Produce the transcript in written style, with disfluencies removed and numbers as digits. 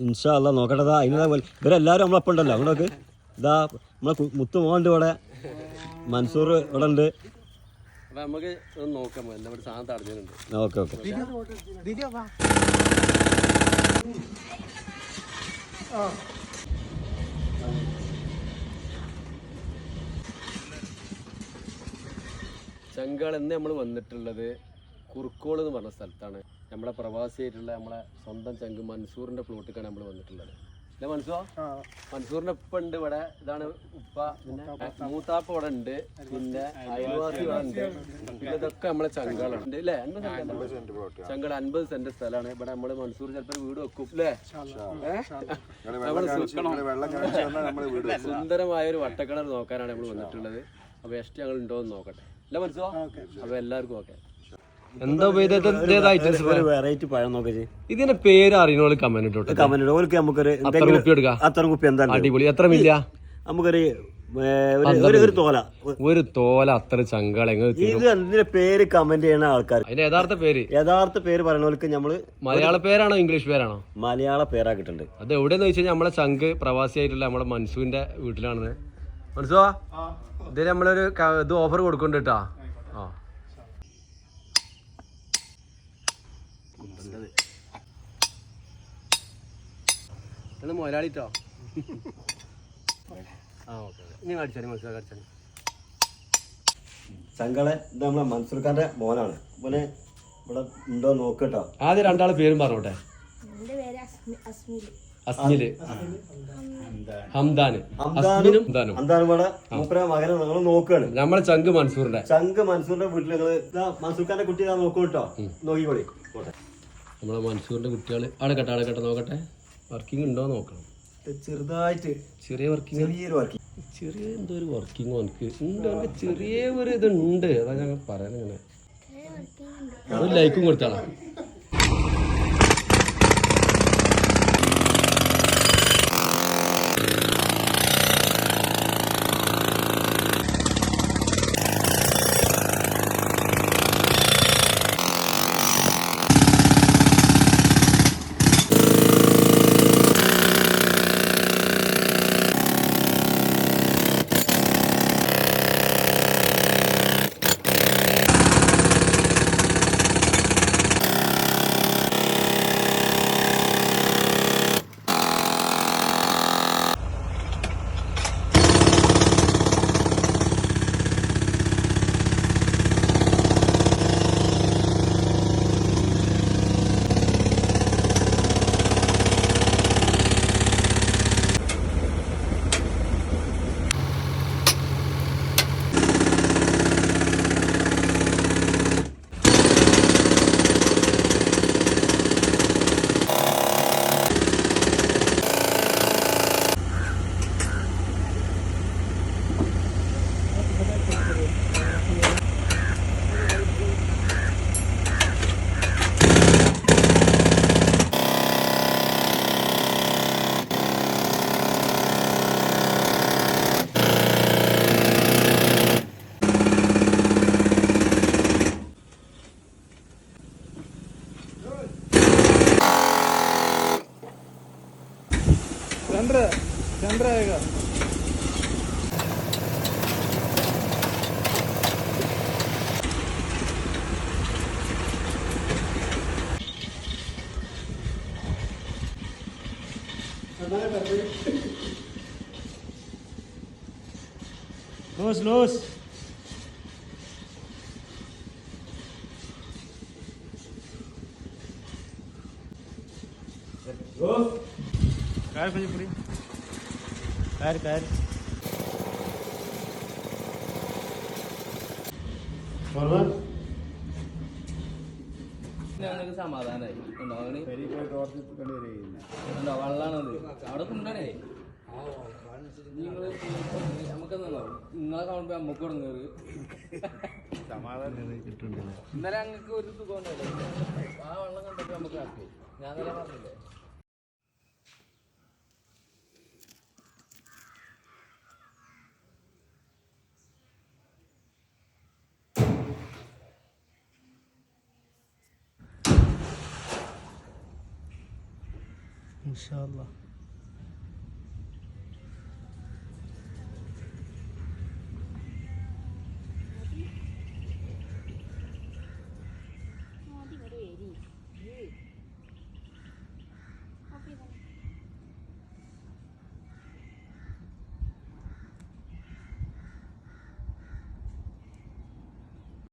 ഇൻഷാ അല്ലാ നോക്കട്ടെ. അതിന് ഇവരെല്ലാരും നമ്മളപ്പം ഉണ്ടല്ലോ അങ്ങോട്ടൊക്കെ. ഇതാ നമ്മളെ മുത്തു മോഹൻ്റെ ഇവിടെ, മൻസൂർ ഇവിടെ ഉണ്ട്. നമുക്ക് നോക്കാം സാധനം തടഞ്ഞിട്ടുണ്ട്. Okay okay. ചങ്കാൾ എന്ന് നമ്മൾ വന്നിട്ടുള്ളത് കുറുക്കോൾ എന്ന് പറഞ്ഞ സ്ഥലത്താണ്. നമ്മളെ പ്രവാസിയായിട്ടുള്ള നമ്മളെ സ്വന്തം ചങ്ക് മൻസൂറിന്റെ പ്ലോട്ടിക്കാണ് നമ്മൾ വന്നിട്ടുള്ളത്. അല്ലെ മൻസൂറിന്റെ ഉപ്പ ഉണ്ട് ഇവിടെ. ഇതാണ് ഉപ്പ. പിന്നെ മൂത്താപ്പ ഇവിടെ ഉണ്ട്. പിന്നെ അയൽവാസി ഇവിടെ ഉണ്ട്. പിന്നെ ഇതൊക്കെ നമ്മളെ ചങ്കാളുണ്ട് അല്ലേ. 50 സെന്റ് ചങ്കാൾ 50 സെന്റ് സ്ഥലമാണ് ഇവിടെ. നമ്മള് മൻസൂർ ചിലപ്പോൾ വീട് വെക്കും അല്ലേ. സുന്ദരമായ ഒരു വട്ടക്കിണർ നോക്കാനാണ് നമ്മൾ വന്നിട്ടുള്ളത്. അപ്പൊ എസ്റ്റ് ഞങ്ങൾ ഉണ്ടോ എന്ന് നോക്കട്ടെ അല്ല മനസ്സോ. അപ്പൊ എല്ലാവർക്കും ഓക്കെ. എന്താ വെറൈറ്റി പഴം നോക്കി. ഇതിന്റെ പേര് അറിയുന്ന കമന്റ് ഇട്ടോട്ടെ. കമന്റ് ഓർക്ക് നമുക്കൊരു അത്ര കുപ്പി എന്താ അടിപൊളി. എത്ര മില്ല നമുക്കൊരു ഒരു തോല അത്ര ചങ്കാള. ഇത് എന്തിന്റെ പേര് കമന്റ് ചെയ്യുന്ന ആൾക്കാർ അതിന്റെ യഥാർത്ഥ പേര് പറയുന്നവർക്ക് നമ്മള് മലയാള പേരാണോ ഇംഗ്ലീഷ് പേരാണോ? മലയാള പേരാക്കിട്ടുണ്ട്. അത് എവിടെയെന്ന് വെച്ച് കഴിഞ്ഞാൽ നമ്മളെ ചങ്ക് പ്രവാസിയായിട്ടുള്ള നമ്മളെ മൻസൂരിന്റെ വീട്ടിലാണ്. മനസ്സോ ഇതിന് നമ്മളൊരു ഇത് ഓഫർ കൊടുക്കുന്നുണ്ട് കേട്ടാ. മുതലാളിട്ടോ. ചങ്കളെ ഇത് നമ്മളെ മൻസൂർഖാന്റെ മോനാണ്. പോലെ ഇവിടെ ഉണ്ടോ നോക്കട്ടോ. ആദ്യം രണ്ടാളെ പേരും പറഞ്ഞോട്ടെ. അസ്മില്, ഹംദാനും മകനെ നിങ്ങൾ നോക്കുകയാണ്. നമ്മളെ ചങ്ക് മൻസൂറിന്റെ വീട്ടിൽ മൻസൂർഖാന്റെ കുട്ടി നോക്കൂ കേട്ടോ. നോക്കിക്കോളി. നമ്മളെ മൻസൂറിന്റെ കുട്ടികൾ ആടെ നോക്കട്ടെ. വർക്കിംഗ് ഉണ്ടോ നോക്കണം. ചെറുതായിട്ട് ചെറിയ വർക്കിംഗ്, ചെറിയ എന്തോ ഒരു വർക്കിംഗ് എനിക്ക് ചെറിയ ഒരു ഇതുണ്ട്. അതാ ഞാൻ പറയാനിങ്ങനെ ഒരു ലൈക്കും കൊടുത്താളാ. चंद्र आएगा. Los. Kayar puri. Kayar. Forward. ഞങ്ങൾക്ക് സമാധാനമായി വെള്ളാണത് അവിടെ കൊണ്ടാണേ. നമുക്കെന്നോ നിങ്ങളെ കാണുമ്പോ അമ്മക്ക് തുടങ്ങുന്നത് സമാധാനം കിട്ടുന്നില്ല. ഇന്നലെ ഞങ്ങൾക്ക് ഒരു സുഖം ഉണ്ടല്ലോ. ആ വെള്ളം കണ്ടപ്പോ നമുക്ക് ആക്കി. ഞാൻ തന്നെ പറഞ്ഞില്ലേ. ഇൻഷാ അല്ലാ.